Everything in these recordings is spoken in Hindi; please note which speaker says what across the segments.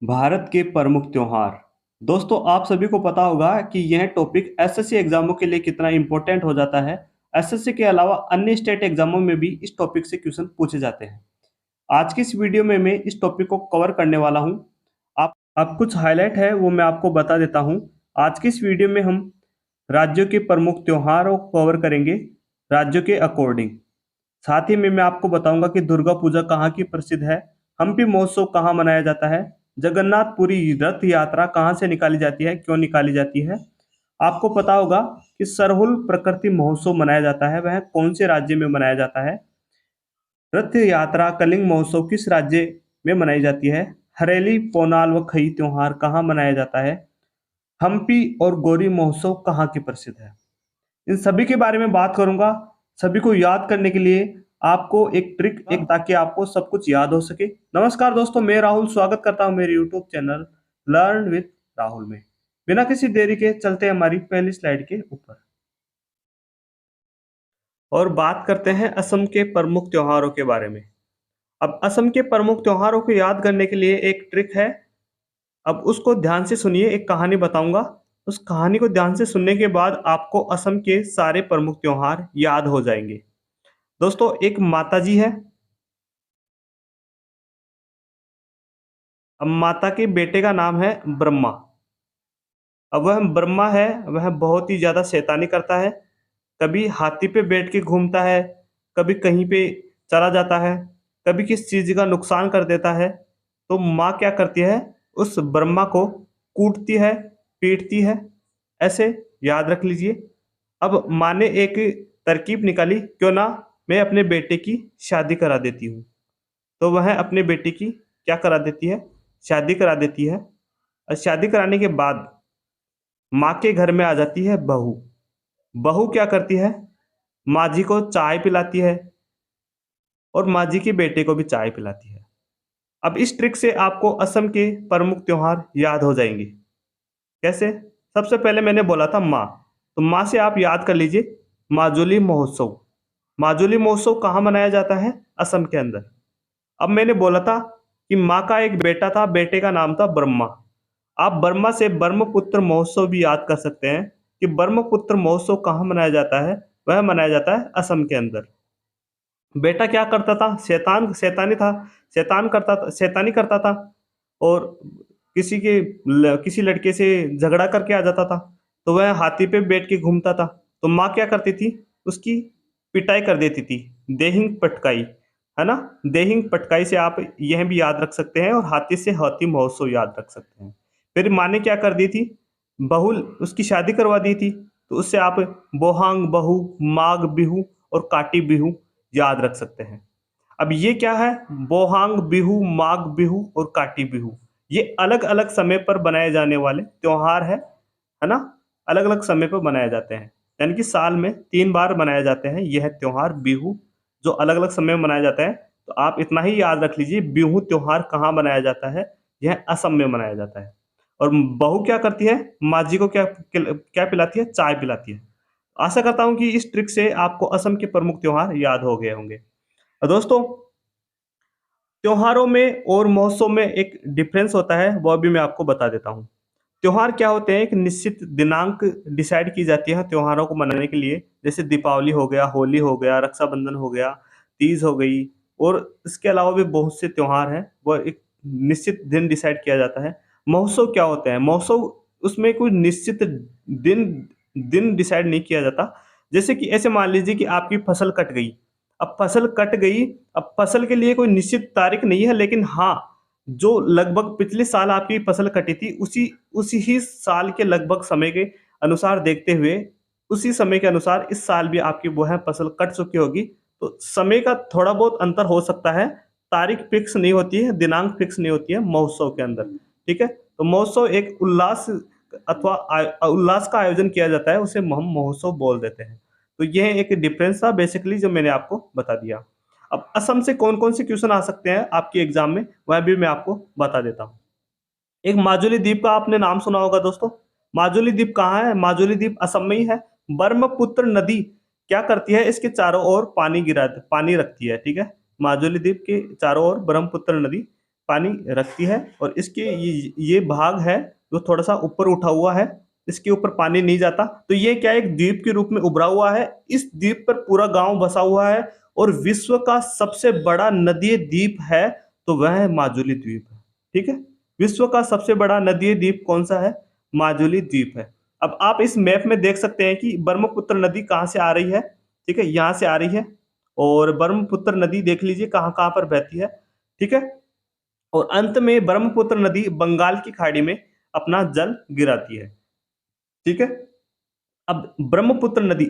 Speaker 1: भारत के प्रमुख त्योहार। दोस्तों, आप सभी को पता होगा कि यह टॉपिक एसएससी एग्जामों के लिए कितना इंपॉर्टेंट हो जाता है। एसएससी के अलावा अन्य स्टेट एग्जामों में भी इस टॉपिक से क्वेश्चन पूछे जाते हैं। आज की इस वीडियो में मैं इस टॉपिक को कवर करने वाला हूं। आप कुछ हाईलाइट है वो मैं आपको बता देता हूं। आज की इस वीडियो में हम राज्यों के प्रमुख त्योहारों को कवर करेंगे, राज्यों के अकॉर्डिंग। साथ ही में मैं आपको बताऊंगा कि दुर्गा पूजा कहाँ की प्रसिद्ध है, हम्पी महोत्सव कहाँ मनाया जाता है, जगन्नाथपुरी रथ यात्रा कहाँ से निकाली जाती है, क्यों निकाली जाती है। आपको पता होगा कि सरहुल प्रकृति महोत्सव मनाया जाता है, वह कौन से राज्य में मनाया जाता है। रथ यात्रा कलिंग महोत्सव किस राज्य में मनाई जाती है। हरेली पोनाल व खई त्योहार कहाँ मनाया जाता है। हम्पी और गौरी महोत्सव कहाँ की प्रसिद्ध है। इन सभी के बारे में बात करूंगा। सभी को याद करने के लिए आपको एक ट्रिक एक ताकि आपको सब कुछ याद हो सके। नमस्कार दोस्तों, मैं राहुल स्वागत करता हूं मेरे YouTube channel learn with Rahul में। बिना किसी देरी के चलते हैं हमारी पहली स्लाइड के ऊपर और बात करते हैं असम के प्रमुख त्योहारों के बारे में। अब असम के प्रमुख त्योहारों को याद करने के लिए एक ट्रिक है। अब उसको ध्यान से सुनिए, एक कहानी बताऊंगा। उस कहानी को ध्यान से सुनने के बाद आपको असम के सारे प्रमुख त्योहार याद हो जाएंगे। दोस्तों, एक माता जी है। अब माता के बेटे का नाम है ब्रह्मा। अब वह ब्रह्मा है, वह बहुत ही ज्यादा शैतानी करता है। कभी हाथी पे बैठ के घूमता है, कभी कहीं पे चला जाता है, कभी किस चीज का नुकसान कर देता है। तो माँ क्या करती है, उस ब्रह्मा को कूटती है, पीटती है। ऐसे याद रख लीजिए। अब माँ ने एक तरकीब निकाली, क्यों ना मैं अपने बेटे की शादी करा देती हूँ। तो वह अपने बेटे की क्या करा देती है, शादी करा देती है। और शादी कराने के बाद माँ के घर में आ जाती है बहू। बहू क्या करती है, माँ जी को चाय पिलाती है और माँ जी के बेटे को भी चाय पिलाती है। अब इस ट्रिक से आपको असम के प्रमुख त्योहार याद हो जाएंगे। कैसे? सबसे पहले मैंने बोला था माँ, तो माँ से आप याद कर लीजिए माजुली महोत्सव। माजुली महोत्सव कहाँ मनाया जाता है, असम के अंदर। अब मैंने बोला था कि माँ का एक बेटा था, बेटे का नाम था ब्रह्मा। आप ब्रह्मा से ब्रह्मपुत्र महोत्सव भी याद कर सकते हैं कि ब्रह्मपुत्र महोत्सव कहाँ मनाया जाता है, वह मनाया जाता है असम के अंदर। बेटा क्या करता था, शैतानी था, शैतानी करता था और किसी लड़के से झगड़ा करके आ जाता था। तो वह हाथी पे बैठ के घूमता था। तो माँ क्या करती थी, उसकी पिटाई कर देती थी। देहिंग पटकाई, है ना। देहिंग पटकाई से आप यह भी याद रख सकते हैं और हाथी से हाथी महोत्सव याद रख सकते हैं। फिर माँ ने क्या कर दी थी, बहुल उसकी शादी करवा दी थी। तो उससे आप बोहांग बहु, माघ बिहू और काटी बिहू याद रख सकते हैं। अब ये क्या है, बोहांग बिहू, माघ बिहू और काटी बिहू, ये अलग अलग समय पर बनाए जाने वाले त्योहार है ना। अलग अलग समय पर बनाए जाते हैं, यानी कि साल में 3 बार मनाए जाते हैं यह त्योहार बिहू, जो अलग अलग समय में मनाया जाता है। तो आप इतना ही याद रख लीजिए, बिहू त्योहार कहाँ मनाया जाता है, यह असम में मनाया जाता है। और बहू क्या करती है, माँ जी को क्या क्या पिलाती है, चाय पिलाती है। आशा करता हूँ कि इस ट्रिक से आपको असम के प्रमुख त्योहार याद हो गए होंगे। दोस्तों, त्योहारों में और महोत्सव में एक डिफरेंस होता है, वह भी मैं आपको बता देता हूँ। त्योहार क्या होते हैं, एक निश्चित दिनांक डिसाइड की जाती है त्योहारों को मनाने के लिए। जैसे दीपावली हो गया, होली हो गया, रक्षाबंधन हो गया, तीज हो गई, और इसके अलावा भी बहुत से त्योहार हैं, वह एक निश्चित दिन डिसाइड किया जाता है। महोत्सव क्या होते हैं, महोत्सव उसमें कोई निश्चित दिन दिन डिसाइड नहीं किया जाता। जैसे कि ऐसे मान लीजिए कि आपकी फसल कट गई। अब फसल कट गई, अब फसल के लिए कोई निश्चित तारीख नहीं है, लेकिन हाँ, जो लगभग पिछले साल आपकी फसल कटी थी, उसी उसी ही साल के लगभग समय के अनुसार देखते हुए, उसी समय के अनुसार इस साल भी आपकी वो है फसल कट चुकी होगी। तो समय का थोड़ा बहुत अंतर हो सकता है, तारीख फिक्स नहीं होती है, दिनांक फिक्स नहीं होती है महोत्सव के अंदर। ठीक है, तो महोत्सव एक उल्लास अथवा उल्लास का आयोजन किया जाता है, उसे हम महोत्सव बोल देते हैं। तो यह एक डिफरेंस था बेसिकली, जो मैंने आपको बता दिया। अब असम से कौन कौन से क्वेश्चन आ सकते हैं आपके एग्जाम में, वह भी मैं आपको बता देता हूँ। एक माजुली द्वीप का आपने नाम सुना होगा दोस्तों। माजुली द्वीप कहाँ है, माजुली द्वीप असम में ही है। ब्रह्मपुत्र नदी क्या करती है, इसके चारों ओर पानी रखती है। ठीक है, माजुली द्वीप के चारों ओर ब्रह्मपुत्र नदी पानी रखती है और इसके ये भाग है जो थोड़ा सा ऊपर उठा हुआ है, इसके ऊपर पानी नहीं जाता। तो ये क्या है, एक द्वीप के रूप में उभरा हुआ है। इस द्वीप पर पूरा गांव बसा हुआ है और विश्व का सबसे बड़ा नदीय द्वीप है तो वह है माजुली द्वीप है। ठीक है, विश्व का सबसे बड़ा नदीय द्वीप कौन सा है? माजुली द्वीप है। अब आप इस मैप में देख सकते हैं कि ब्रह्मपुत्र नदी कहाँ से आ रही है। ठीक है, यहाँ से आ रही है और ब्रह्मपुत्र नदी देख लीजिए कहाँ कहाँ पर बहती है। ठीक है, और अंत में ब्रह्मपुत्र नदी बंगाल की खाड़ी में अपना जल गिराती है। ठीक है, अब ब्रह्मपुत्र नदी,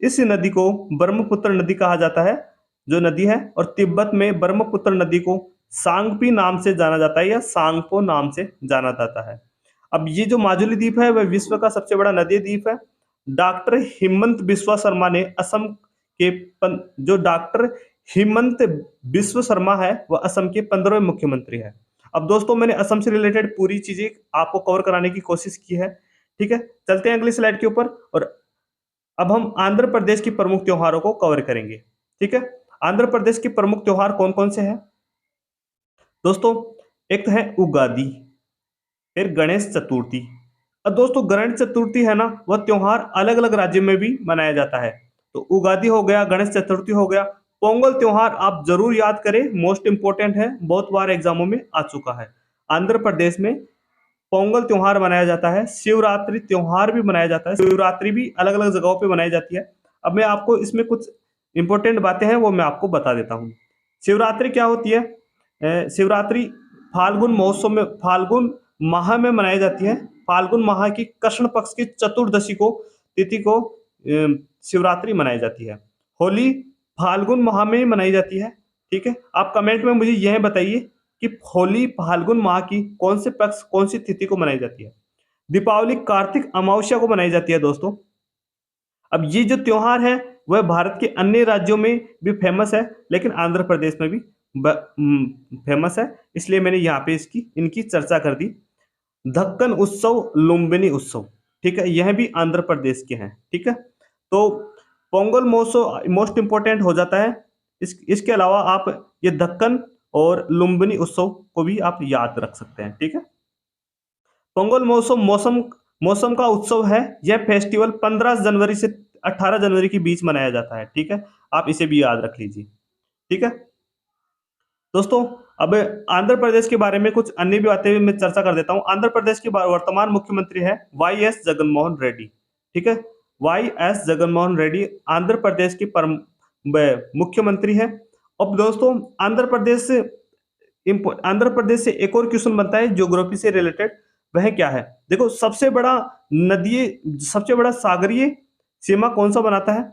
Speaker 1: इस नदी को ब्रह्मपुत्र नदी कहा जाता है, जो नदी है। और तिब्बत में ब्रह्मपुत्र नदी को सांगपी नाम से जाना जाता है या सांगपो नाम से जाना जाता है। अब ये जो माजुली द्वीप है वह विश्व का सबसे बड़ा नदी द्वीप है। डॉक्टर हिमंत बिस्वा शर्मा ने असम के जो डॉक्टर हिमंत बिस्व शर्मा है वह असम के 15वें मुख्यमंत्री है। अब दोस्तों मैंने असम से रिलेटेड पूरी चीजें आपको कवर कराने की कोशिश की है। ठीक है, चलते हैं अगली स्लाइड के ऊपर और अब हम आंध्र प्रदेश की प्रमुख त्योहारों को कवर करेंगे। ठीक है, आंध्र प्रदेश के प्रमुख त्योहार कौन कौन से हैं दोस्तों? एक तो है उगादी, फिर गणेश चतुर्थी। अब दोस्तों गणेश चतुर्थी है ना, वह त्योहार अलग अलग राज्यों में भी मनाया जाता है। तो उगादी हो गया, गणेश चतुर्थी हो गया। पोंगल त्योहार आप जरूर याद करें, मोस्ट इंपोर्टेंट है, बहुत बार एग्जामों में आ चुका है। आंध्र प्रदेश में पोंगल त्योहार मनाया जाता है। शिवरात्रि त्योहार भी मनाया जाता है, शिवरात्रि भी अलग अलग जगहों पे मनाई जाती है। अब मैं आपको इसमें कुछ इंपॉर्टेंट बातें हैं वो मैं आपको बता देता हूँ। शिवरात्रि क्या होती है? शिवरात्रि फाल्गुन महोत्सव में, फाल्गुन माह में मनाई जाती है। फाल्गुन माह की कृष्ण पक्ष की चतुर्दशी को तिथि को शिवरात्रि मनाई जाती है। होली फाल्गुन माह में मनाई जाती है। ठीक है, आप कमेंट में मुझे यह बताइए कि होली फाल्गुन माह की कौन से पक्ष, कौन सी तिथि को मनाई जाती है? दीपावली कार्तिक अमावस्या को मनाई जाती है दोस्तों। अब ये जो त्योहार है वह भारत के अन्य राज्यों में भी फेमस है, लेकिन आंध्र प्रदेश में भी फेमस है, इसलिए मैंने यहाँ पे इनकी चर्चा कर दी। दक्कन उत्सव, लुम्बिनी उत्सव, ठीक है, यह भी आंध्र प्रदेश के हैं। ठीक है, तो पोंगल महोत्सव मोस्ट इंपोर्टेंट हो जाता है। इसके अलावा आप ये दक्कन और लुम्बिनी उत्सव को भी आप याद रख सकते हैं। ठीक है, पोंगल महोत्सव मौसम का उत्सव है। यह फेस्टिवल 15 जनवरी से 18 जनवरी के बीच मनाया जाता है। ठीक है, आप इसे भी याद रख लीजिए। ठीक है दोस्तों, अब आंध्र प्रदेश के बारे में कुछ अन्य भी बातें मैं चर्चा कर देता हूं। आंध्र प्रदेश के वर्तमान मुख्यमंत्री है वाई एस जगनमोहन रेड्डी। ठीक है, वाई एस जगनमोहन रेड्डी आंध्र प्रदेश के मुख्यमंत्री है। अब दोस्तों आंध्र प्रदेश से एक और क्वेश्चन बनता है ज्योग्राफी से रिलेटेड, वह क्या है? देखो, सबसे बड़ा सागरीय सीमा कौन सा बनाता है?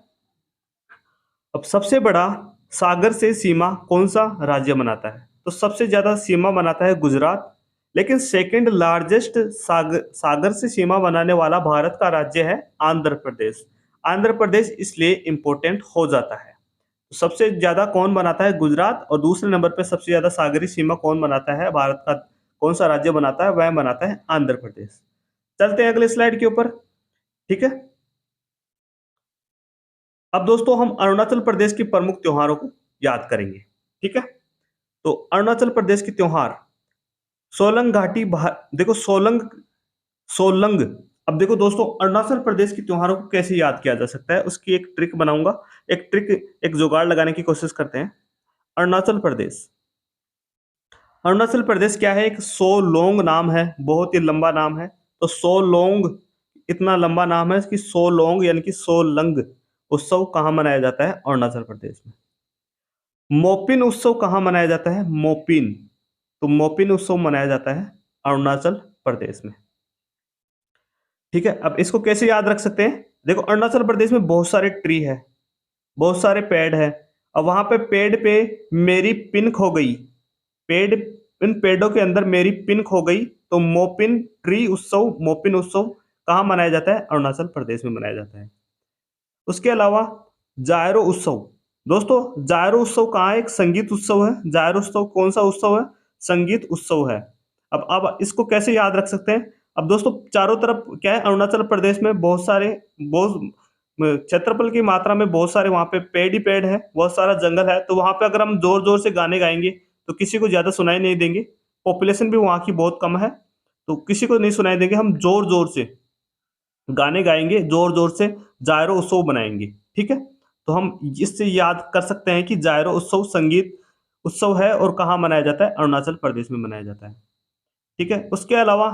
Speaker 1: अब सबसे बड़ा सागर से सीमा कौन सा राज्य बनाता है? तो सबसे ज्यादा सीमा बनाता है गुजरात, लेकिन सेकंड लार्जेस्ट सागर से सीमा बनाने वाला भारत का राज्य है आंध्र प्रदेश। आंध्र प्रदेश इसलिए इंपॉर्टेंट हो जाता है। तो सबसे ज्यादा कौन बनाता है? गुजरात। और दूसरे नंबर पे सबसे ज्यादा सागरी सीमा कौन बनाता है भारत का? कौन सा राज्य बनाता है? वह बनाता है आंध्र प्रदेश। चलते हैं अगले स्लाइड के ऊपर। ठीक है, अब दोस्तों हम अरुणाचल प्रदेश के प्रमुख त्योहारों को याद करेंगे। ठीक है, तो अरुणाचल प्रदेश के त्योहार, सोलंग घाटी, देखो सोलंग। अब देखो दोस्तों, अरुणाचल प्रदेश के त्योहारों को कैसे याद किया जा सकता है उसकी एक ट्रिक बनाऊंगा, एक जुगाड़ लगाने की कोशिश करते हैं। अरुणाचल प्रदेश क्या है? एक सोलोंग नाम है, बहुत ही लंबा नाम है। तो सोलोंग इतना लंबा नाम है कि सोलोंग यानी कि सोलंग उत्सव कहाँ मनाया जाता है? अरुणाचल प्रदेश में। मोपिन उत्सव कहाँ मनाया जाता है? मोपिन। तो मोपिन उत्सव मनाया जाता है अरुणाचल प्रदेश में। ठीक है, अब इसको कैसे याद रख सकते हैं? देखो, अरुणाचल प्रदेश में बहुत सारे ट्री है, बहुत सारे पेड़ है। अब वहां पे पेड़ पे मेरी पिन खो गई, इन पेड़ों के अंदर मेरी पिन खो गई। तो मोपिन उत्सव कहाँ मनाया जाता है? अरुणाचल प्रदेश में मनाया जाता है। उसके अलावा जायरो उत्सव, दोस्तों जायरो उत्सव कहाँ है? एक संगीत उत्सव है। जायरो उत्सव कौन सा उत्सव है? संगीत उत्सव है। अब इसको कैसे याद रख सकते हैं? अब दोस्तों चारों तरफ क्या है, अरुणाचल प्रदेश में बहुत क्षेत्रफल की मात्रा में बहुत सारे वहां पे पेड़ ही पेड़ है, बहुत सारा जंगल है। तो वहां पे अगर हम जोर जोर से गाने गाएंगे तो किसी को ज़्यादा सुनाई नहीं देंगे। पॉपुलेशन भी वहाँ की बहुत कम है, तो किसी को नहीं सुनाई देंगे। हम ज़ोर-ज़ोर से गाने गाएँगे, ज़ोर-ज़ोर से जायरो उत्सव बनाएँगे, ठीक है? तो हम इससे याद कर सकते हैं कि जायरो उत्सव संगीत उत्सव है और कहाँ मनाया जाता है? अरुणाचल प्रदेश में मनाया जाता है, ठीक है? उसके अलावा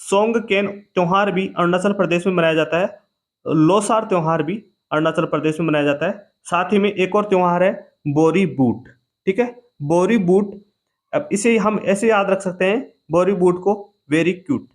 Speaker 1: सोंगकेन त्योहार भी अरुणाचल प्रदेश में मनाया जाता है। लोसार त्योहार भी अरुणाचल प्रदेश में मनाया जाता है। साथ ही में एक और त्योहार है बोरी बूट, ठीक है? बोरी बूट, अब इसे हम ऐसे याद रख सकते हैं, बोरी बूट को वेरी क्यूट।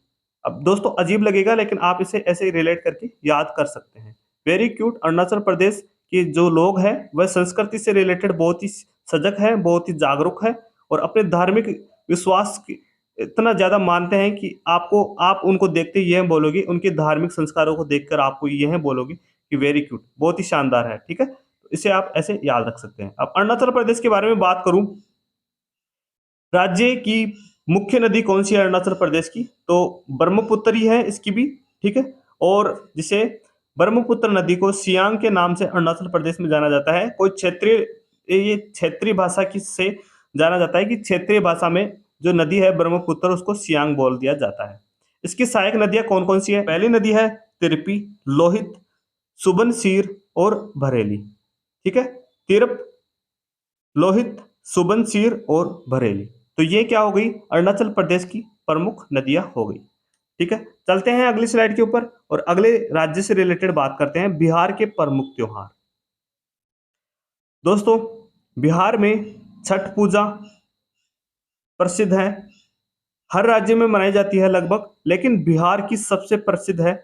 Speaker 1: अब दोस्तों अजीब लगेगा, लेकिन आप इसे ऐसे रिलेट करके याद कर सकते हैं। वेरी क्यूट, अरुणाचल प्रदेश के जो लोग हैं वह संस्कृति से रिलेटेड बहुत ही सजग है, बहुत ही जागरूक है और अपने धार्मिक विश्वास की इतना ज़्यादा मानते हैं कि आप उनको देखते ही यह बोलोगे, उनके धार्मिक संस्कारों को देखकर आपको यह बोलोगे कि वेरी क्यूट, बहुत ही शानदार है, ठीक है? तो इसे आप ऐसे याद रख सकते हैं। अब अरुणाचल प्रदेश के बारे में बात करूँ, राज्य की मुख्य नदी कौन सी है अरुणाचल प्रदेश की? तो ब्रह्मपुत्र ही है इसकी भी, ठीक है? और जिसे ब्रह्मपुत्र नदी को सियांग के नाम से अरुणाचल प्रदेश में जाना जाता है। कोई क्षेत्रीय, ये क्षेत्रीय भाषा की से जाना जाता है कि क्षेत्रीय भाषा में जो नदी है ब्रह्मपुत्र, उसको सियांग बोल दिया जाता है। इसकी सहायक नदियां कौन कौन सी है? पहली नदी है तिरपी, लोहित, सुबनसिर और बरेली, ठीक है? तिरप, लोहित, सुबनसिर और बरेली। तो ये क्या हो गई? अरुणाचल प्रदेश की प्रमुख नदियां हो गई, ठीक है? चलते हैं अगली स्लाइड के ऊपर और अगले राज्य से रिलेटेड बात करते हैं, बिहार के प्रमुख त्योहार। दोस्तों बिहार में छठ पूजा प्रसिद्ध है, हर राज्य में मनाई जाती है लगभग, लेकिन बिहार की सबसे प्रसिद्ध है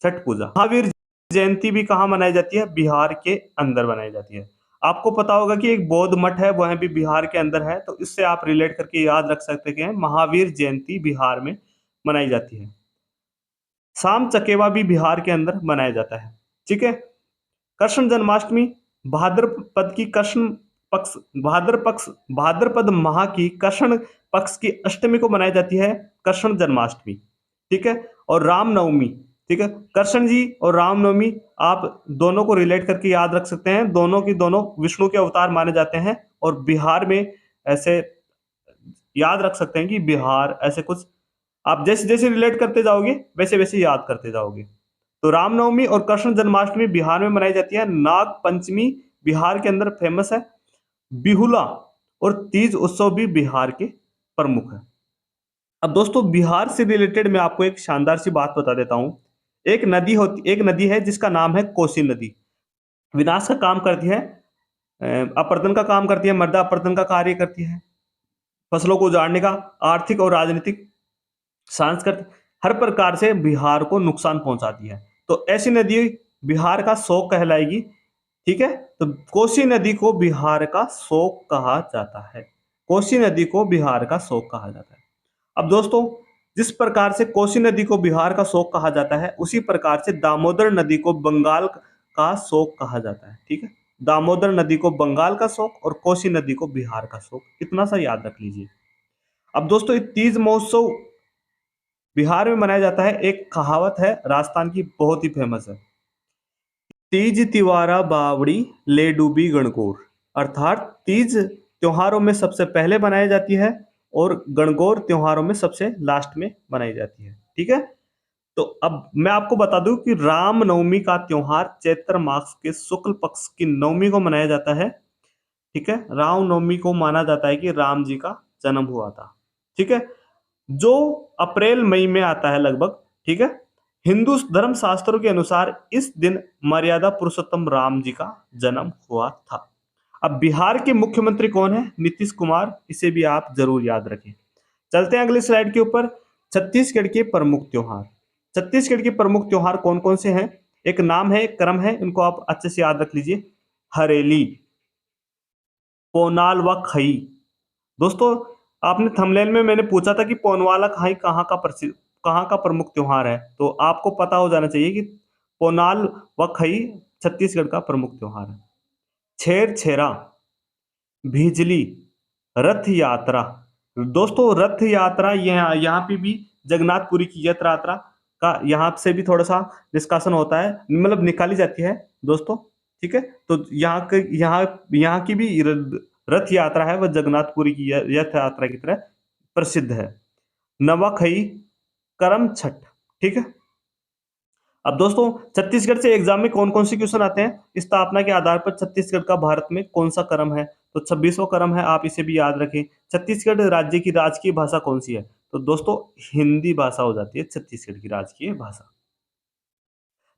Speaker 1: छठ पूजा। महावीर जयंती भी कहाँ मनाई जाती है? बिहार के अंदर मनाई जाती है। आपको पता होगा कि एक बौद्ध मठ है, वह भी बिहार के अंदर है, तो इससे आप रिलेट करके याद रख सकते हैं महावीर जयंती बिहार में मनाई जाती है। शाम चकेवा भी बिहार के अंदर मनाया जाता है, ठीक है? कृष्ण जन्माष्टमी भाद्रपद की कृष्ण पक्ष भाद्रपद माह की कृष्ण पक्ष की अष्टमी को मनाई जाती है कृष्ण जन्माष्टमी, ठीक है? और रामनवमी, ठीक है? कृष्ण जी और रामनवमी आप दोनों को रिलेट करके याद रख सकते हैं, दोनों की दोनों विष्णु के अवतार माने जाते हैं और बिहार में ऐसे याद रख सकते हैं कि बिहार ऐसे कुछ, आप जैसे जैसे रिलेट करते जाओगे वैसे वैसे याद करते जाओगे। तो रामनवमी और कृष्ण जन्माष्टमी बिहार में मनाई जाती है। नाग पंचमी बिहार के अंदर फेमस है। बिहुला और तीज उत्सव भी बिहार के प्रमुख है। अब दोस्तों बिहार से रिलेटेड मैं आपको एक शानदार सी बात बता देता हूं। एक नदी है जिसका नाम है कोसी नदी। विनाश का काम करती है, अपरदन का काम करती है, मृदा अपरदन का कार्य करती है, फसलों को उजाड़ने का, आर्थिक और राजनीतिक, सांस्कृतिक, हर प्रकार से बिहार को नुकसान पहुंचाती है। तो ऐसी नदी बिहार का शोक कहलाएगी, ठीक है? तो कोसी नदी को बिहार का शोक कहा जाता है। कोसी नदी को बिहार का शोक कहा जाता है। अब दोस्तों जिस प्रकार से कोसी नदी को बिहार का शोक कहा जाता है, उसी प्रकार से दामोदर नदी को बंगाल का शोक कहा जाता है, ठीक है? दामोदर नदी को बंगाल का शोक और कोसी नदी को बिहार का शोक, इतना सा याद रख लीजिए। अब दोस्तों तीज महोत्सव बिहार में मनाया जाता है। एक कहावत है राजस्थान की, बहुत ही फेमस है, तीज तिवारा बावड़ी ले डूबी गणगौर, अर्थात तीज त्योहारों में सबसे पहले मनाई जाती है और गणगौर त्योहारों में सबसे लास्ट में मनाई जाती है, ठीक है? तो अब मैं आपको बता दूं कि रामनवमी का त्योहार चैत्र मास के शुक्ल पक्ष की नवमी को मनाया जाता है, ठीक है? रामनवमी को माना जाता है कि राम जी का जन्म हुआ था, ठीक है? जो अप्रैल मई में आता है लगभग, ठीक है? हिंदू धर्म शास्त्रों के अनुसार इस दिन मर्यादा पुरुषोत्तम राम जी का जन्म हुआ था। अब बिहार के मुख्यमंत्री कौन है? नीतीश कुमार, इसे भी आप जरूर याद रखें। चलते हैं अगली स्लाइड के ऊपर। छत्तीसगढ़ के प्रमुख त्योहार। छत्तीसगढ़ के प्रमुख त्योहार कौन कौन से हैं? एक नाम है, एक क्रम है, इनको आप अच्छे से याद रख लीजिए। हरेली, पोनाल व खई। दोस्तों आपने थंबनेल में मैंने पूछा था कि पोनवाला खाई कहाँ का प्रमुख त्योहार है, तो आपको पता हो जाना चाहिए कि पोनाल व खई छत्तीसगढ़ का प्रमुख त्योहार है। छेर छेरा, भिजली, रथ यात्रा। दोस्तों रथ यात्रा यहाँ पे भी जगन्नाथपुरी की रथ यात्रा का यहाँ से भी थोड़ा सा डिस्कशन होता है, मतलब निकाली जाती है दोस्तों, ठीक है? तो यहाँ की भी रथ यात्रा है वह जगन्नाथपुरी की रथ यात्रा की तरह प्रसिद्ध है। नवाखई, करम छठ। ठीक है। अब दोस्तों छत्तीसगढ़ से एग्जाम में कौन कौन से क्वेश्चन आते हैं, स्थापना के आधार पर छत्तीसगढ़ का भारत में कौन सा क्रम है, तो 26वां क्रम है, आप इसे भी याद रखें। छत्तीसगढ़ राज्य की राजकीय भाषा कौन सी है, तो दोस्तों हिंदी भाषा हो जाती है छत्तीसगढ़ की राजकीय भाषा।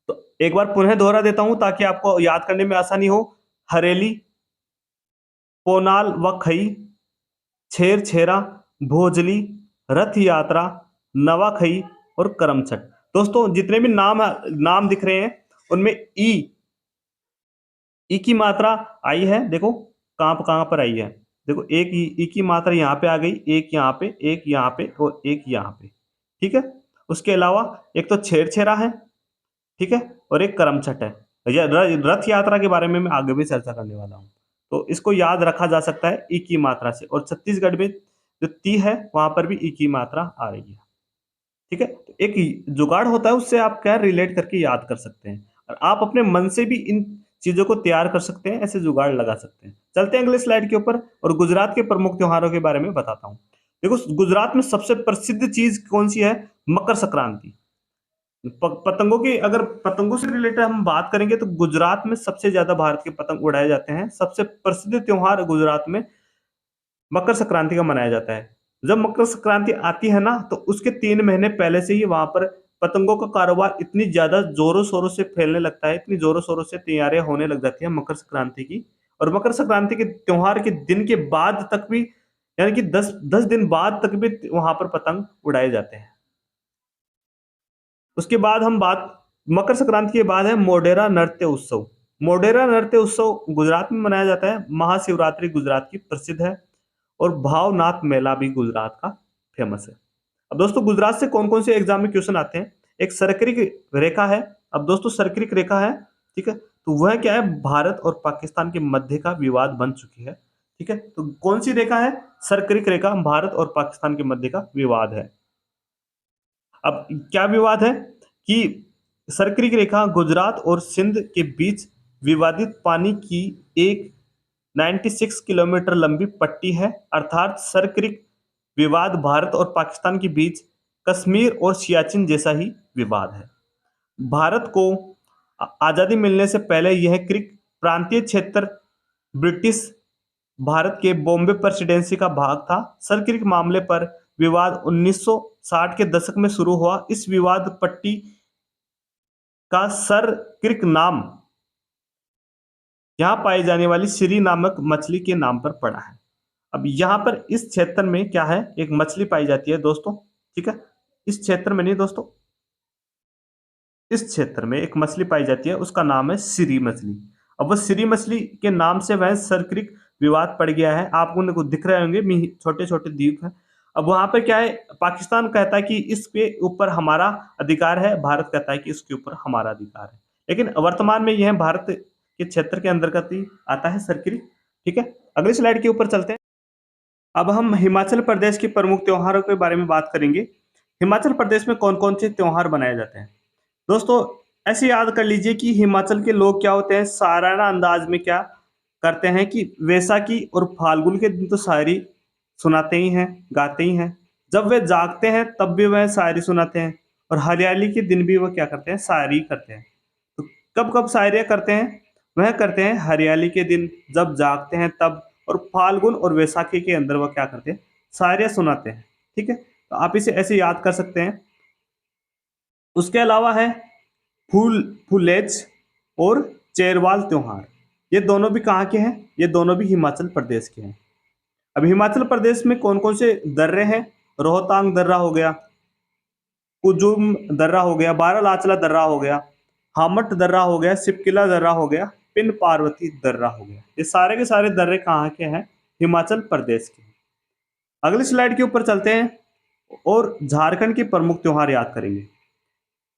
Speaker 1: तो एक बार पुनः दोहरा देता हूं ताकि आपको याद करने में आसानी हो। हरेली, पोनाल व खई, छेर छेरा, भोजली, रथ यात्रा, नवाखई और करमछठ। दोस्तों जितने भी नाम दिख रहे हैं उनमें ई की मात्रा आई है, देखो कहां पर आई है, देखो एक ई की मात्रा यहाँ पे आ गई, एक यहाँ पे, एक यहाँ पे और एक यहाँ पे। ठीक है। उसके अलावा एक तो छेरछेरा है, ठीक है, और एक करमछठ है। रथ यात्रा के बारे में मैं आगे भी चर्चा करने वाला हूँ, तो इसको याद रखा जा सकता है ई की मात्रा से। और छत्तीसगढ़ में जो ती है वहां पर भी ई की मात्रा आ रही है। ठीक है। तो एक जुगाड़ होता है, उससे आप क्या रिलेट करके याद कर सकते हैं, और आप अपने मन से भी इन चीजों को तैयार कर सकते हैं, ऐसे जुगाड़ लगा सकते हैं। चलते हैं अगले स्लाइड के ऊपर और गुजरात के प्रमुख त्योहारों के बारे में बताता हूं। देखो गुजरात में सबसे प्रसिद्ध चीज कौन सी है, मकर संक्रांति। पतंगों की, अगर पतंगों से रिलेटेड हम बात करेंगे तो गुजरात में सबसे ज्यादा भारत के पतंग उड़ाए जाते हैं। सबसे प्रसिद्ध त्योहार गुजरात में मकर संक्रांति का मनाया जाता है। जब मकर संक्रांति आती है ना, तो उसके 3 महीने पहले से ही वहां पर पतंगों का कारोबार इतनी ज्यादा जोरों शोरों से फैलने लगता है, इतनी जोरों शोरों से तैयारियां होने लग जाती है मकर संक्रांति की। और मकर संक्रांति के त्योहार के दिन के बाद तक भी, यानी कि 10 दिन बाद तक भी वहां पर पतंग उड़ाए जाते हैं। उसके बाद हम बात, मकर संक्रांति के बाद है मोढेरा नृत्य उत्सव। मोढेरा नृत्य उत्सव गुजरात में मनाया जाता है। महाशिवरात्रि गुजरात की प्रसिद्ध है और भावनाथ मेला भी गुजरात का फेमस है। अब दोस्तों गुजरात से कौन कौन से एग्जाम में क्वेश्चन आते हैं, एक सर्करिक रेखा है। अब दोस्तों सर्करिक रेखा है, ठीक है, तो वह क्या है, भारत और पाकिस्तान के मध्य का विवाद बन चुकी है। ठीक है। तो कौन सी रेखा है, सर्करिक रेखा, भारत और पाकिस्तान के मध्य का विवाद है। अब क्या विवाद है कि सर्करिक रेखा गुजरात और सिंध के बीच विवादित पानी की एक 96 किलोमीटर लंबी पट्टी है। अर्थात सर्करिक विवाद भारत और पाकिस्तान के बीच कश्मीर और सियाचिन जैसा ही विवाद है। भारत को आज़ादी मिलने से पहले यह क्रिक प्रांतीय क्षेत्र ब्रिटिश भारत के बॉम्बे प्रेसिडेंसी का भाग था। सर्करिक मामले पर विवाद 1960 के दशक में शुरू हुआ। इस विवाद पट्टी का सर्करिक नाम यहाँ पाई जाने वाली श्री नामक मछली के नाम पर पड़ा है। अब यहाँ पर इस क्षेत्र में क्या है, एक मछली पाई जाती है दोस्तों। ठीक है। इस क्षेत्र में नहीं दोस्तों, इस क्षेत्र में एक मछली पाई जाती है, उसका नाम है श्री मछली। अब वह श्री मछली के नाम से वह सर्करिक विवाद पड़ गया है। आपको दिख रहे होंगे छोटे छोटे द्वीप हैं। अब वहां पर क्या है, पाकिस्तान कहता है कि इसके ऊपर हमारा अधिकार है, भारत कहता है कि इसके ऊपर हमारा अधिकार है। लेकिन वर्तमान में यह भारत के क्षेत्र के अंतर्गत ही आता है सर्करिक। ठीक है। अगली स्लाइड के ऊपर चलते हैं। अब हम हिमाचल प्रदेश के प्रमुख त्योहारों के बारे में बात करेंगे। हिमाचल प्रदेश में कौन कौन से त्योहार मनाए जाते हैं दोस्तों, ऐसे याद कर लीजिए कि हिमाचल के लोग क्या होते हैं, सालाना अंदाज में क्या करते हैं कि वैसाखी और फाल्गुन के दिन तो शायरी सुनाते ही हैं, गाते ही हैं। जब वे जागते हैं तब भी वह शायरी सुनाते हैं, और हरियाली के दिन भी वह क्या करते हैं, शायरी करते हैं। तो कब कब शायरियाँ करते हैं, वह करते हैं हरियाली के दिन, जब जागते हैं तब, और फाल्गुन और वैसाखी के अंदर वह क्या करते हैं, शायरियाँ सुनाते हैं। ठीक है। तो आप इसे ऐसे याद कर सकते हैं। उसके अलावा है फूलेज और चेरवाल त्योहार। ये दोनों भी कहाँ के हैं, ये दोनों भी हिमाचल प्रदेश के हैं। अब हिमाचल प्रदेश में कौन कौन से दर्रे हैं, रोहतांग दर्रा हो गया, कुजुम दर्रा हो गया, बारालाचला दर्रा हो गया, हामट दर्रा हो गया, सिपकिला दर्रा हो गया, पिन पार्वती दर्रा हो गया। ये सारे के सारे दर्रे कहाँ के हैं, हिमाचल प्रदेश के। अगली स्लाइड के ऊपर चलते हैं और झारखंड के प्रमुख त्योहार याद करेंगे।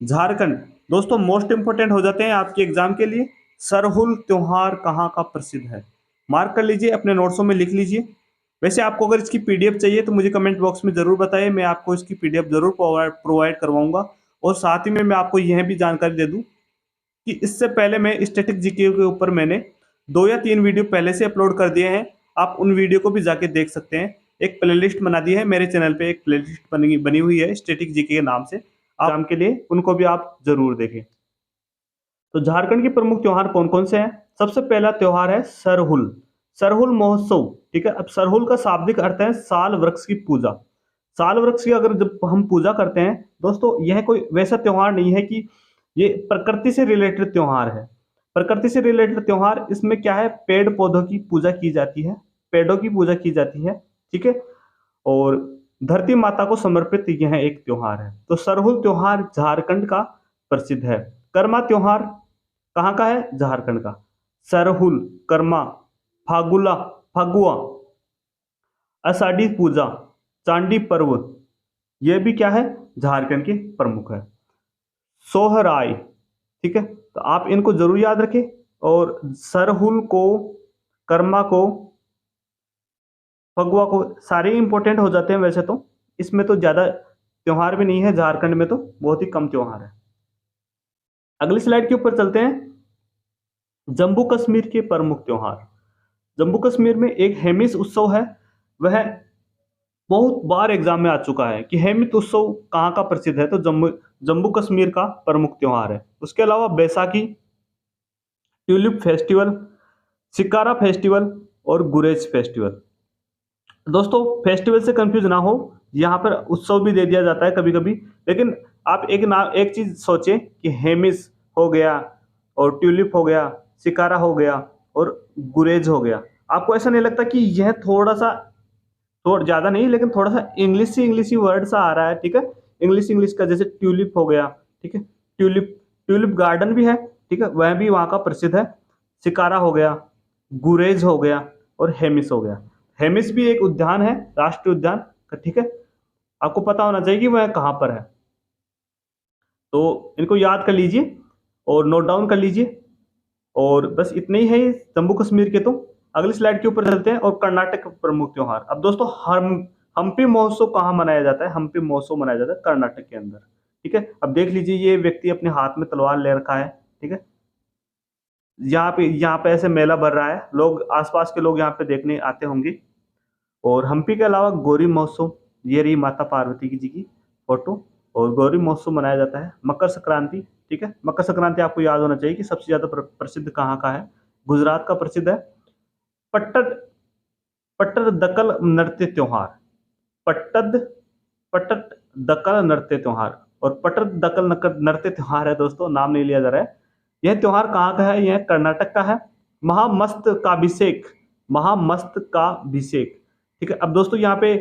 Speaker 1: झारखंड दोस्तों मोस्ट इंपोर्टेंट हो जाते हैं आपके एग्जाम के लिए। सरहुल त्योहार कहाँ का प्रसिद्ध है, मार्क कर लीजिए, अपने नोट्सों में लिख लीजिए। वैसे आपको अगर इसकी पीडीएफ चाहिए तो मुझे कमेंट बॉक्स में जरूर बताइए, मैं आपको इसकी पीडीएफ जरूर प्रोवाइड करवाऊंगा। और साथ ही में मैं आपको यह भी जानकारी दे दूं कि इससे पहले मैं स्टैटिक जीके के ऊपर मैंने 2 या 3 वीडियो पहले से अपलोड कर दिए हैं, आप उन वीडियो को भी जाके देख सकते हैं। एक प्लेलिस्ट बना दी है मेरे चैनल पे, एक प्लेलिस्ट बनी हुई है स्टैटिक जीके के नाम से, एग्जाम के लिए उनको भी आप जरूर देखें। तो झारखंड के प्रमुख त्योहार कौन कौन से हैं? सबसे पहला त्योहार है सरहुल, सरहुल महोत्सव। ठीक है, अब सरहुल का शाब्दिक अर्थ है साल वृक्ष की पूजा। साल वृक्ष की अगर जब हम पूजा करते हैं दोस्तों, यह कोई वैसा त्योहार नहीं है कि ये प्रकृति से रिलेटेड त्योहार है। प्रकृति से रिलेटेड त्योहार, इसमें क्या है, पेड़ पौधों की पूजा की जाती है, पेड़ों की पूजा की जाती है। ठीक है, और धरती माता को समर्पित यह एक त्योहार है। तो सरहुल त्योहार झारखंड का प्रसिद्ध है। कर्मा त्योहार कहाँ का है? झारखंड का। सरहुल, कर्मा, फागुला, फगुआ, आषाढ़ी पूजा, चांडी पर्व, ये भी क्या है, झारखंड के प्रमुख है। सोहराय, ठीक है, तो आप इनको जरूर याद रखें। और सरहुल को, कर्मा को, फगुआ को, सारे इंपॉर्टेंट हो जाते हैं वैसे तो। इसमें तो ज्यादा त्योहार भी नहीं है झारखंड में, तो बहुत ही कम त्योहार है। अगली स्लाइड के ऊपर चलते हैं। जम्मू कश्मीर के प्रमुख त्योहार। जम्मू कश्मीर में एक हेमिस उत्सव है, वह बहुत बार एग्जाम में आ चुका है कि हेमिस उत्सव कहाँ का प्रसिद्ध है, तो जम्मू कश्मीर का प्रमुख त्योहार है। उसके अलावा Baisakhi, tulip festival, shikara festival और गुरेज फेस्टिवल। दोस्तों फेस्टिवल से कंफ्यूज ना हो, यहाँ पर उत्सव भी दे दिया जाता है कभी कभी, लेकिन आप एक चीज सोचें कि हेमिस हो गया और ट्यूलिप हो गया, शिकारा हो गया और गुरेज हो गया। आपको ऐसा नहीं लगता कि यह थोड़ा सा, थोड़ा ज्यादा नहीं लेकिन थोड़ा सा इंग्लिश वर्ड सा आ रहा है? ठीक है, इंग्लिश का, जैसे ट्यूलिप हो गया, ठीक है, ट्यूलिप ट्यूलिप गार्डन भी है, ठीक है, वह भी वहाँ का प्रसिद्ध है। शिकारा हो गया, गुरेज हो गया और हेमिस हो गया। हेमिस भी एक उद्यान है, राष्ट्रीय उद्यान, ठीक है, आपको पता होना चाहिए कि वह कहाँ पर है। तो इनको याद कर लीजिए और नोट डाउन कर लीजिए। और बस इतने ही है जम्मू कश्मीर के। तो अगली स्लाइड के ऊपर चलते हैं। और कर्नाटक का प्रमुख त्योहार। अब दोस्तों हम्पी महोत्सव कहाँ मनाया जाता है? हम्पी महोत्सव मनाया जाता है कर्नाटक के अंदर। ठीक है, अब देख लीजिए, ये व्यक्ति अपने हाथ में तलवार ले रखा है। ठीक है, यहाँ पे ऐसे मेला भर रहा है, लोग आसपास के लोग यहाँ पे देखने आते होंगे। और हम्पी के अलावा गौरी महोत्सव, ये रही माता पार्वती जी की फोटो, और गौरी महोत्सव मनाया जाता है। मकर संक्रांति, ठीक है, मकर संक्रांति आपको याद होना चाहिए कि सबसे ज्यादा प्रसिद्ध कहाँ का है? गुजरात का प्रसिद्ध है। पट्टद पट्टदकल नृत्य त्योहार, पट्टद पट्टदकल नृत्य त्योहार, और पट्टदकल नृत्य त्योहार है दोस्तों, नाम नहीं लिया जा रहा है। यह त्योहार कहाँ का है? यह कर्नाटक का है। महामस्तकाभिषेक, महामस्तकाभिषेक, ठीक है। अब दोस्तों यहाँ पे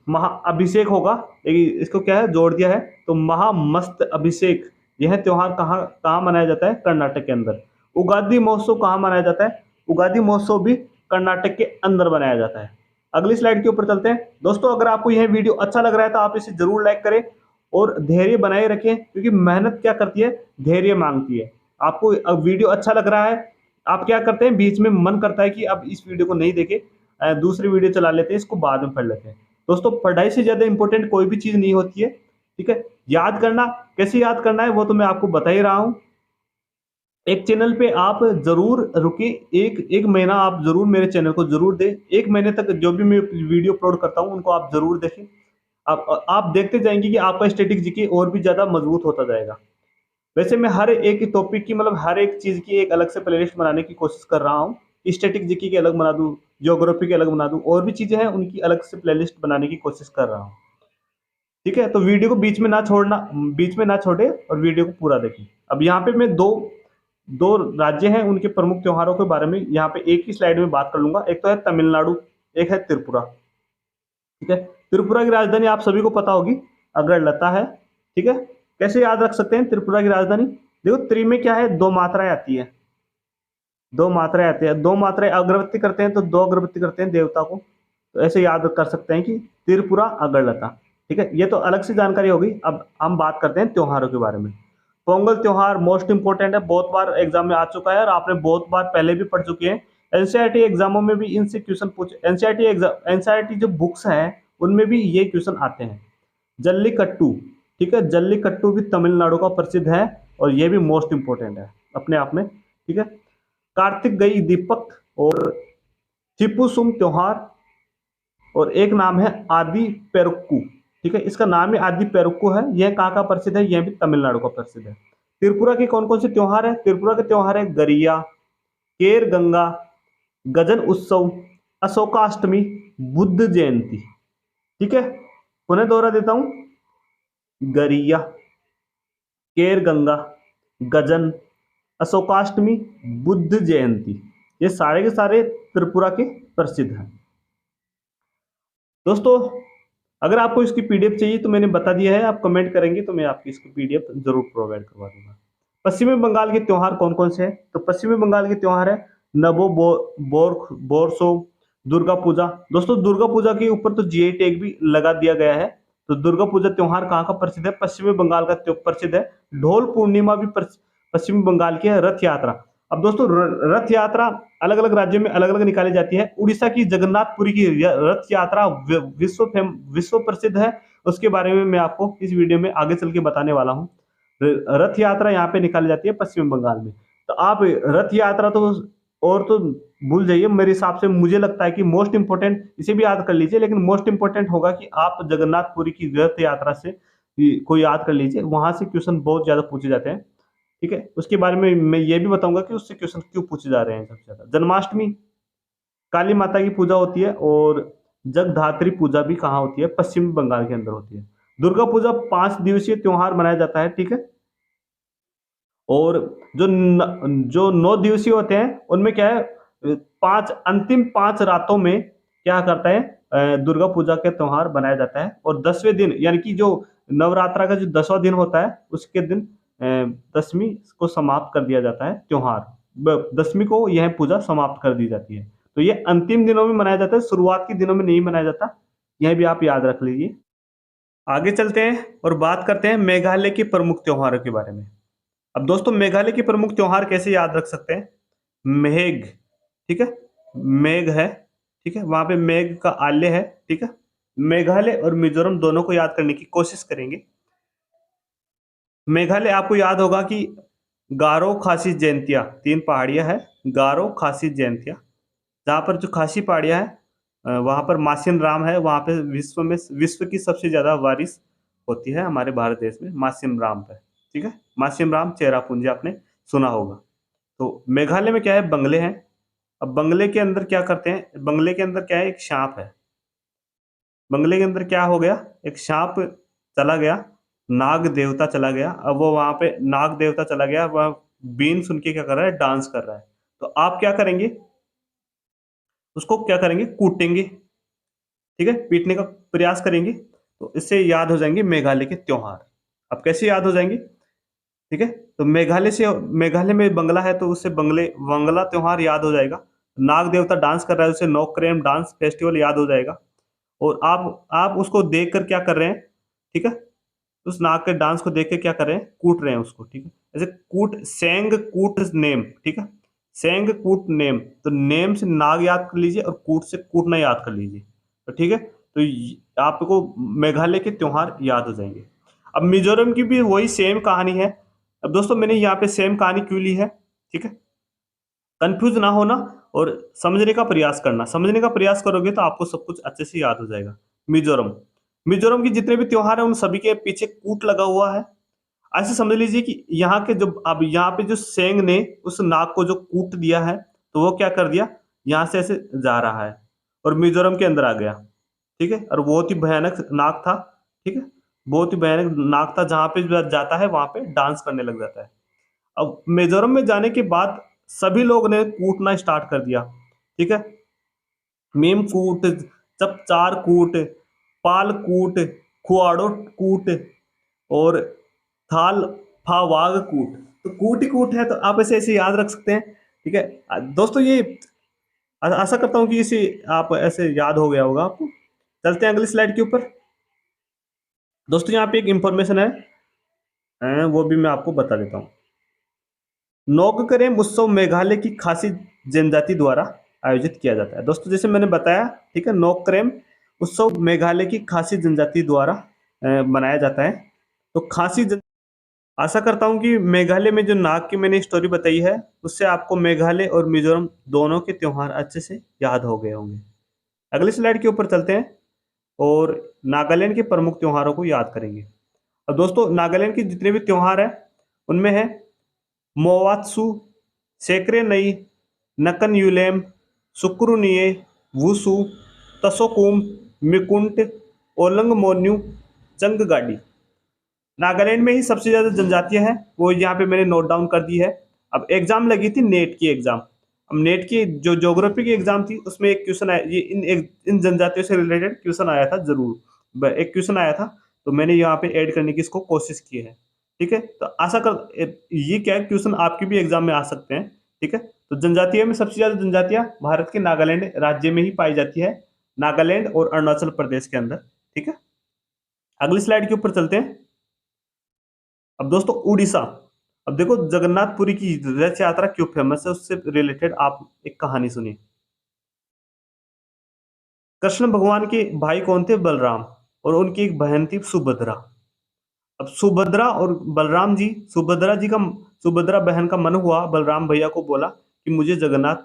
Speaker 1: महा अभिषेक होगा, लेकिन इसको क्या है, जोड़ दिया है, तो महामस्त अभिषेक, यह त्योहार कहाँ कहाँ मनाया जाता है? कर्नाटक के अंदर। उगादी महोत्सव कहाँ मनाया जाता है? उगादी महोत्सव भी कर्नाटक के अंदर मनाया जाता है। अगली स्लाइड के ऊपर चलते हैं। दोस्तों अगर आपको यह वीडियो अच्छा लग रहा है तो आप इसे जरूर लाइक करें और धैर्य बनाए रखें, क्योंकि मेहनत क्या करती है, धैर्य मांगती है। आपको अब वीडियो अच्छा लग रहा है, आप क्या करते हैं, बीच में मन करता है कि अब इस वीडियो को नहीं देखे, दूसरी वीडियो चला लेते हैं, इसको बाद में पढ़ लेते हैं। दोस्तों पढ़ाई से ज्यादा इंपॉर्टेंट कोई भी चीज नहीं होती है। ठीक है, याद करना, कैसे याद करना है वो तो मैं आपको बता ही रहा हूं। एक चैनल पे आप जरूर रुके, एक महीना आप जरूर मेरे चैनल को जरूर दें। एक महीने तक जो भी मैं वीडियो अपलोड करता हूं उनको आप जरूर देखें। आप देखते जाएंगे कि आपका स्टैटिक जीके और भी ज्यादा मजबूत होता जाएगा। वैसे मैं हर एक टॉपिक की, मतलब हर एक चीज की एक अलग से प्लेलिस्ट बनाने की कोशिश कर रहा हूँ। स्टैटिक जीके की अलग बना दूं, ज्योग्राफी की अलग बना दूं, और भी चीजें हैं उनकी अलग से प्लेलिस्ट बनाने की कोशिश कर रहा हूँ। ठीक है, तो वीडियो को बीच में ना छोड़े और वीडियो को पूरा देखें। अब यहाँ पे मैं दो दो राज्य हैं उनके प्रमुख त्योहारों के बारे में यहाँ पे एक ही स्लाइड में बात कर लूंगा। एक तो है तमिलनाडु, एक है त्रिपुरा। ठीक है, त्रिपुरा की राजधानी आप सभी को पता होगी, अगरतला है। ठीक है, कैसे याद रख सकते हैं त्रिपुरा की राजधानी? देखो त्रि में क्या है, दो मात्राएं आती है, दो मात्राएं आती है, दो मात्राएं अगरबत्ती करते हैं तो दो अगरबत्ती करते हैं देवता को, तो ऐसे याद कर सकते हैं कि त्रिपुरा अगरतला। ठीक है, ये तो अलग से जानकारी होगी। अब हम बात करते हैं त्योहारों के बारे में। पोंगल त्योहार मोस्ट इंपोर्टेंट है, बहुत बार एग्जाम में आ चुका है और आपने बहुत बार पहले भी पढ़ चुके हैं। एनसीईआरटी एग्जामों में भी इनसे क्वेश्चन पूछे, एनसीईआरटी जो बुक्स हैं उनमें भी ये क्वेश्चन आते हैं। जल्लीकट्टू, ठीक है, जल्लीकट्टू भी तमिलनाडु का प्रसिद्ध है और ये भी मोस्ट इंपोर्टेंट है अपने आप में। ठीक है, कार्तिक गई दीपक और थिपुसुम त्योहार, और एक नाम है आदि पेरुक्कू। ठीक है, इसका नाम ही आदि पेरुक्कू है। यह कहाँ का प्रसिद्ध है? यह भी तमिलनाडु का प्रसिद्ध है। त्रिपुरा के कौन कौन से त्योहार है? त्रिपुरा के त्योहार है गरिया, केर गंगा, गजन उत्सव, अशोकाष्टमी, बुद्ध जयंती। ठीक है, पुनः दोहरा देता हूं, गरिया, केर गंगा, गजन, अशोकाष्टमी, बुद्ध जयंती, ये सारे के सारे त्रिपुरा के प्रसिद्ध हैं। दोस्तों, अगर आपको इसकी पीडीएफ चाहिए तो मैंने बता दिया है, आप कमेंट करेंगे तो मैं आपकी इसकी पीडीएफ जरूर प्रोवाइड करवा दूंगा। पश्चिमी बंगाल के त्योहार कौन कौन से हैं? तो पश्चिमी बंगाल के त्योहार है नबो बोरसो, दुर्गा पूजा। दोस्तों, दुर्गा पूजा के ऊपर तो जीआई टैग भी लगा दिया गया है। तो दुर्गा पूजा त्योहार कहाँ का प्रसिद्ध है? पश्चिमी बंगाल का प्रसिद्ध है। ढोल पूर्णिमा भी पश्चिमी बंगाल की है। रथ यात्रा, अब दोस्तों रथ यात्रा अलग अलग राज्यों में अलग अलग निकाली जाती है। उड़ीसा की जगन्नाथपुरी की रथ यात्रा विश्व प्रसिद्ध है। उसके बारे में मैं आपको इस वीडियो में आगे चल के बताने वाला हूँ। रथ यात्रा यहाँ पे निकाली जाती है पश्चिम बंगाल में। तो आप रथ यात्रा तो और तो भूल जाइए, मेरे हिसाब से मुझे लगता है कि मोस्ट इंपोर्टेंट इसे भी याद कर लीजिए, लेकिन मोस्ट इंपोर्टेंट होगा कि आप जगन्नाथपुरी की रथ यात्रा से को याद कर लीजिए। वहां से क्वेश्चन बहुत ज्यादा पूछे जाते हैं। ठीक है, उसके बारे में मैं ये भी बताऊंगा कि उससे क्वेश्चन क्यों पूछे जा रहे हैं सबसे ज्यादा। जन्माष्टमी, काली माता की पूजा होती है, और जगधात्री पूजा भी कहाँ होती है? पश्चिम बंगाल के अंदर होती है। दुर्गा पूजा 5 दिवसीय त्योहार मनाया जाता है। ठीक है, और जो 9 दिवसीय होते हैं उनमें क्या है, अंतिम 5 रातों में क्या करता है, दुर्गा पूजा के त्योहार बनाया जाता है। और 10वें दिन, यानी कि जो नवरात्रा का जो 10वां दिन होता है उसके दिन दसवीं को समाप्त कर दिया जाता है त्योहार। दसवीं को यह पूजा समाप्त कर दी जाती है। तो ये अंतिम दिनों में मनाया जाता है, शुरुआत के दिनों में नहीं मनाया जाता। यह भी आप याद रख लीजिए। आगे चलते हैं और बात करते हैं मेघालय के प्रमुख त्योहारों के बारे में। अब दोस्तों, मेघालय के प्रमुख त्योहार कैसे याद रख सकते हैं? मेघ, ठीक है, मेघ है, ठीक है, वहां पे मेघ का आल्य है। ठीक है, मेघालय और मिजोरम दोनों को याद करने की कोशिश करेंगे। मेघालय आपको याद होगा कि गारो खासी जयंतिया 3 पहाड़ियां है। गारो खासी जयंतिया, जहाँ पर जो खासी पहाड़ियां है वहां पर मासिन राम है। वहां पे विश्व की सबसे ज्यादा बारिश होती है हमारे भारत देश में मासिम राम पे। ठीक है, मासिम राम चेरापूंजी आपने सुना होगा। तो मेघालय में क्या है, बंगले हैं। अब बंगले के अंदर क्या करते हैं? बंगले के अंदर क्या है, एक सांप है। बंगले के अंदर क्या हो गया, एक सांप चला गया, नाग देवता चला गया। अब वो वहां पे नाग देवता चला गया, वह बीन सुन के क्या कर रहा है, डांस कर रहा है। तो आप क्या करेंगे, उसको क्या करेंगे, कूटेंगे। ठीक है, पीटने का प्रयास करेंगे। तो इससे याद हो जाएंगे मेघालय के त्योहार। अब कैसे याद हो जाएंगे? ठीक है, तो मेघालय में बंगला है तो उससे बंगला त्योहार याद हो जाएगा। नाग देवता डांस कर रहा है, उससे नोक्रेम डांस फेस्टिवल याद हो जाएगा। और आप उसको देख कर क्या कर रहे हैं? ठीक है, उस नाग के डांस को देख के क्या कर रहे हैं, कूट रहे हैं उसको। ठीक है, जैसे कूट, सेंग कूट नेम। ठीक है, सेंग कूट नेम, तो नेम से नाग याद कर लीजिए और कूट से कूटना याद कर लीजिए। तो ठीक है, तो आपको मेघालय के त्योहार याद हो जाएंगे। अब मिजोरम की भी वही सेम कहानी है। अब दोस्तों, मैंने यहाँ पे सेम कहानी क्यों ली है? ठीक है, कंफ्यूज ना होना और समझने का प्रयास करना। समझने का प्रयास करोगे तो आपको सब कुछ अच्छे से याद हो जाएगा। मिजोरम, मिजोरम की जितने भी त्योहार है उन सभी के पीछे कूट लगा हुआ है। ऐसे समझ लीजिए कि यहाँ के जो, अब यहाँ पे जो सेंग ने उस नाग को जो कूट दिया है, तो वो क्या कर दिया, यहाँ से ऐसे जा रहा है और मिजोरम के अंदर आ गया। ठीक है, और बहुत ही भयानक नाग था। ठीक है, बहुत ही भयानक नाग था, जहां पे जाता है वहां पे डांस करने लग जाता है। अब मिजोरम में जाने के बाद सभी लोग ने कूटना स्टार्ट कर दिया। ठीक है, मीम कूट, चपचार कूट, पाल कूट, खुआड़ो कूट, और थाल फावाग कूट। तो कूट ही कूट है, तो आप ऐसे ऐसे याद रख सकते हैं। ठीक है दोस्तों, ये आशा करता हूँ कि इसे आप ऐसे याद हो गया होगा आपको। चलते हैं अगली स्लाइड के ऊपर। दोस्तों, यहाँ पे एक इंफॉर्मेशन है, वो भी मैं आपको बता देता हूँ। नोककरेम उत्सव मेघालय की खासी जनजाति द्वारा आयोजित किया जाता है। दोस्तों, जैसे मैंने बताया, ठीक है, नोककरेम उत्सव मेघालय की खासी जनजाति द्वारा मनाया जाता है। तो खासी आशा करता हूँ कि मेघालय में जो नाग की मैंने स्टोरी बताई है, उससे आपको मेघालय और मिज़ोरम दोनों के त्योहार अच्छे से याद हो गए होंगे। अगली स्लाइड के ऊपर चलते हैं और नागालैंड के प्रमुख त्योहारों को याद करेंगे। अब दोस्तों नागालैंड के जितने भी त्योहार हैं, उनमें है मोवात्सु, सेक्रे नई, नकन यूलेम, सुक्रुनिये, वुसु, तसोकुम, मिकुंट, ओलंग मोन्यू, चंगगाडी। नागालैंड में ही सबसे ज़्यादा जनजातियाँ हैं, वो यहाँ पे मैंने नोट डाउन कर दी है। अब एग्ज़ाम लगी थी नेट की एग्ज़ाम। अब नेट की जो ज्योग्राफी की एग्ज़ाम थी उसमें एक क्वेश्चन आया, ये इन जनजातियों से रिलेटेड क्वेश्चन आया था ज़रूर। एक क्वेश्चन आया था, तो मैंने यहाँ पे ऐड करने की इसको कोशिश की है। ठीक है? तो आशा कर ये क्या है, क्वेश्चन आपके भी एग्ज़ाम में आ सकते हैं। ठीक है? तो जनजातियों में सबसे ज़्यादा जनजातियाँ भारत के नागालैंड राज्य में ही पाई जाती है, नागालैंड और अरुणाचल प्रदेश के अंदर। ठीक है? अगली स्लाइड के ऊपर चलते हैं। अब दोस्तों उड़ीसा। अब देखो जगन्नाथपुरी की रथ यात्रा क्यों फेमस है, उससे रिलेटेड आप एक कहानी सुनिए। कृष्ण भगवान के भाई कौन थे? बलराम। और उनकी एक बहन थी सुभद्रा। अब सुभद्रा और बलराम जी, सुभद्रा बहन का मन हुआ, बलराम भैया को बोला कि मुझे जगन्नाथ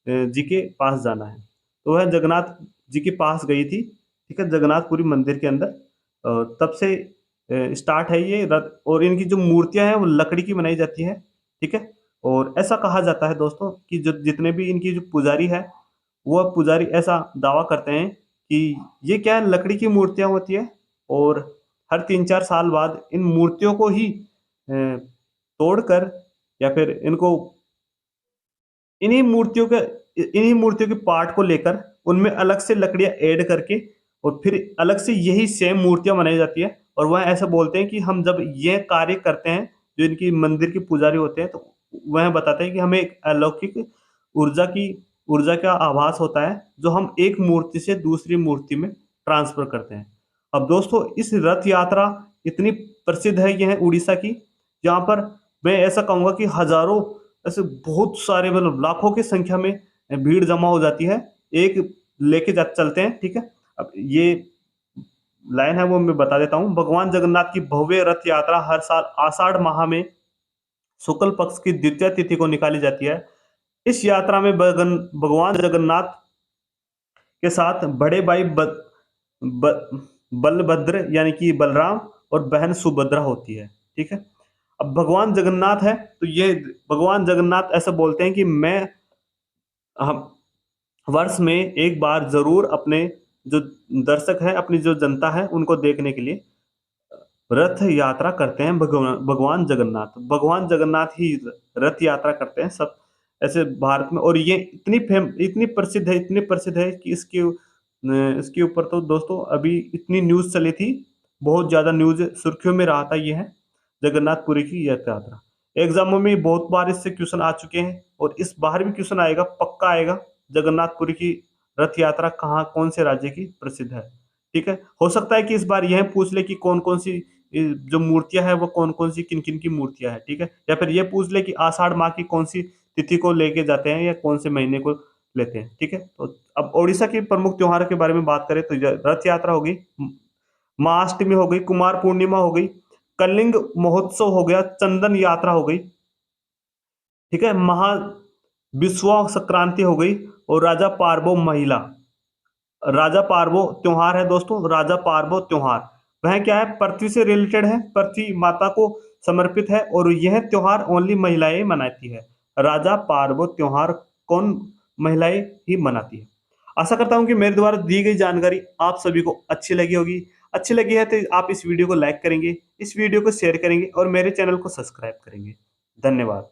Speaker 1: जी के पास जाना है। तो वह जगन्नाथ जी के पास गई थी। ठीक है? जगन्नाथपुरी मंदिर के अंदर। तब से स्टार्ट है ये रथ। और इनकी जो मूर्तियां हैं वो लकड़ी की बनाई जाती है। ठीक है? और ऐसा कहा जाता है दोस्तों कि जो जितने भी इनकी जो पुजारी है, वह पुजारी ऐसा दावा करते हैं कि ये क्या है, लकड़ी की मूर्तियां होती है और हर 3-4 साल बाद इन मूर्तियों को ही तोड़कर या फिर इनको इन्हीं मूर्तियों के पार्ट को लेकर उनमें अलग से लकड़ियां ऐड करके और फिर अलग से यही सेम मूर्तियां बनाई जाती है। और वह ऐसा बोलते हैं कि हम जब ये कार्य करते हैं, जो इनकी मंदिर के पुजारी होते हैं, तो वह बताते हैं कि हमें एक अलौकिक ऊर्जा की ऊर्जा का आभास होता है, जो हम एक मूर्ति से दूसरी मूर्ति में ट्रांसफर करते हैं। अब दोस्तों इस रथ यात्रा इतनी प्रसिद्ध है यह उड़ीसा की, जहाँ पर मैं ऐसा कहूँगा कि हज़ारों, ऐसे बहुत सारे, मतलब लाखों की संख्या में भीड़ जमा हो जाती है। एक लेके जा चलते हैं। ठीक है? अब ये लाइन है वो मैं बता देता हूँ। भगवान जगन्नाथ की भव्य रथ यात्रा हर साल आषाढ़ माह में शुक्ल पक्ष की द्वितीय तिथि को निकाली जाती है। इस यात्रा में भगवान जगन्नाथ के साथ बड़े भाई बलभद्र यानी कि बलराम और बहन सुभद्रा होती है। ठीक है? अब भगवान जगन्नाथ है, तो ये भगवान जगन्नाथ ऐसा बोलते हैं कि मैं हम वर्ष में एक बार जरूर अपने जो दर्शक हैं, अपनी जो जनता है, उनको देखने के लिए रथ यात्रा करते हैं। भगवान जगन्नाथ, ही रथ यात्रा करते हैं सब ऐसे भारत में। और ये इतनी प्रसिद्ध है कि इसके ऊपर तो दोस्तों अभी इतनी न्यूज़ चली थी, बहुत ज़्यादा न्यूज़ सुर्खियों में रहा था। ये है जगन्नाथपुरी की रथ यात्रा। एग्जामों में बहुत बार इससे क्वेश्चन आ चुके हैं और इस बार भी क्वेश्चन आएगा, पक्का आएगा। जगन्नाथपुरी की रथ यात्रा कहाँ, कौन से राज्य की प्रसिद्ध है? ठीक है? हो सकता है कि इस बार यह पूछ ले कि कौन-कौन सी जो मूर्तियाँ हैं वो कौन-कौन सी किन-किन की मूर्तियाँ हैं। ठीक है? या फिर ये पूछ ले कि आषाढ़ माह की कौन सी तिथि को लेके जाते हैं या कौन से महीने को लेते हैं। ठीक है? तो अब ओडिशा के प्रमुख त्योहारों के बारे में बात करें तो रथ यात्रा हो गई, महाअष्टमी हो गई, कुमार पूर्णिमा हो गई, कलिंग महोत्सव हो गया, चंदन यात्रा हो गई। ठीक है? विश्वा संक्रांति हो गई और राजा पार्वो महिला राजा पार्वो त्योहार है दोस्तों। राजा पार्वो त्योहार वह क्या है, पृथ्वी से रिलेटेड है, पृथ्वी माता को समर्पित है और यह त्योहार ओनली महिलाएं मनाती है। राजा पार्वो त्योहार कौन, महिलाएं ही मनाती है। आशा करता हूं कि मेरे द्वारा दी गई जानकारी आप सभी को अच्छी लगी होगी। अच्छी लगी है तो आप इस वीडियो को लाइक करेंगे, इस वीडियो को शेयर करेंगे और मेरे चैनल को सब्सक्राइब करेंगे। धन्यवाद।